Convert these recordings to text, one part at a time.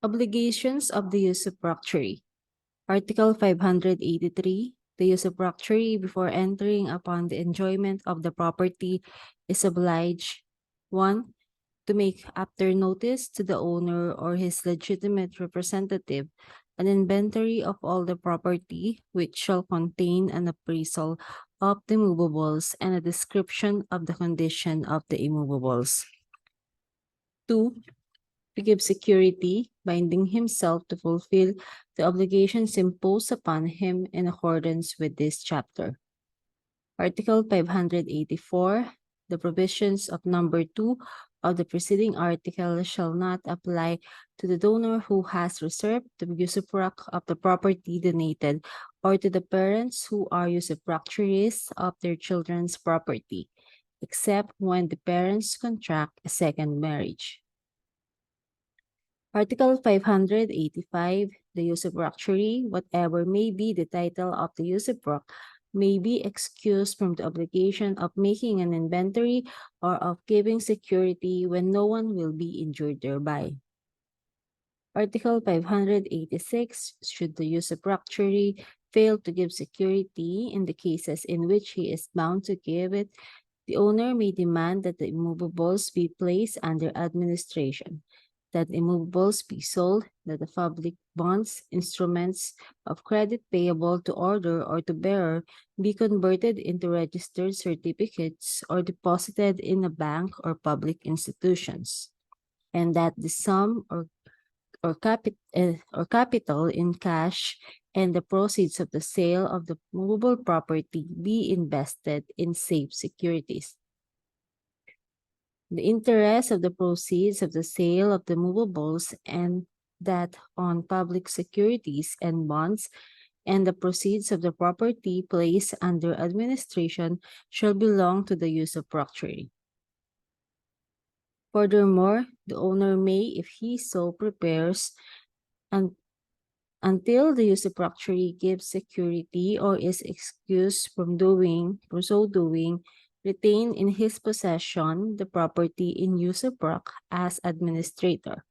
Obligations of the usufructuary. Article 583. The usufructuary, before entering upon the enjoyment of the property, is obliged 1. To make after notice to the owner or his legitimate representative an inventory of all the property, which shall contain an appraisal of the movables and a description of the condition of the immovables. 2. To give security, binding himself to fulfill the obligations imposed upon him in accordance with this chapter. Article 584. The provisions of number 2 of the preceding article shall not apply to the donor who has reserved the usufruct of the property donated or to the parents who are usufructuaries of their children's property, except when the parents contract a second marriage. Article 585. The usufructuary, whatever may be the title of the usufruct, may be excused from the obligation of making an inventory or of giving security when no one will be injured thereby. Article 586. Should the usufructuary fail to give security in the cases in which he is bound to give it, the owner may demand that the immovables be placed under administration, that immovables be sold, that the public bonds, instruments of credit payable to order or to bearer be converted into registered certificates or deposited in a bank or public institutions, and that the sum or capital in cash and the proceeds of the sale of the movable property be invested in safe securities. The interest of the proceeds of the sale of the movables and that on public securities and bonds and the proceeds of the property placed under administration shall belong to the usufructuary. Furthermore, the owner may, if he so prepares, until the usufructuary gives security or is excused from so doing, retain in his possession the property in usufruct as administrator,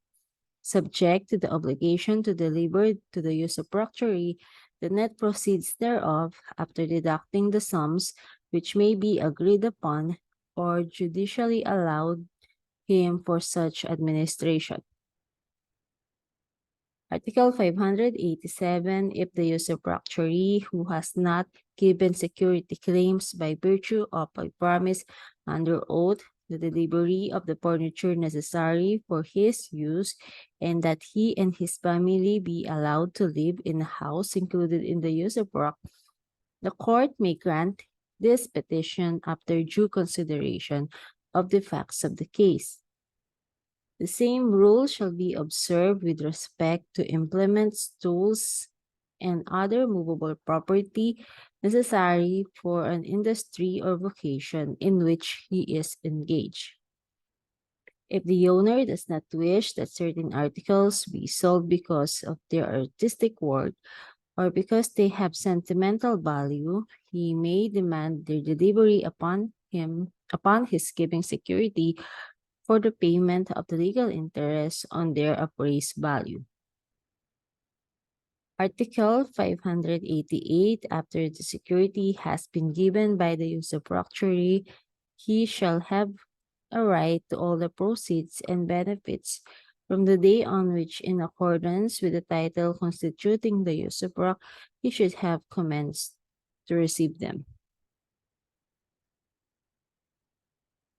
subject to the obligation to deliver to the usufructuary the net proceeds thereof after deducting the sums which may be agreed upon or judicially allowed him for such administration. Article 587. If the usufructuary who has not given security claims by virtue of a promise under oath the delivery of the furniture necessary for his use, and that he and his family be allowed to live in a house included in the usufruct, the court may grant this petition after due consideration of the facts of the case. The same rule shall be observed with respect to implements, tools, and other movable property necessary for an industry or vocation in which he is engaged. If the owner does not wish that certain articles be sold because of their artistic worth or because they have sentimental value, he may demand their delivery upon his giving security for the payment of the legal interest on their appraised value. Article 588. After the security has been given by the usufructuary, he shall have a right to all the proceeds and benefits from the day on which, in accordance with the title constituting the usufruct, he should have commenced to receive them.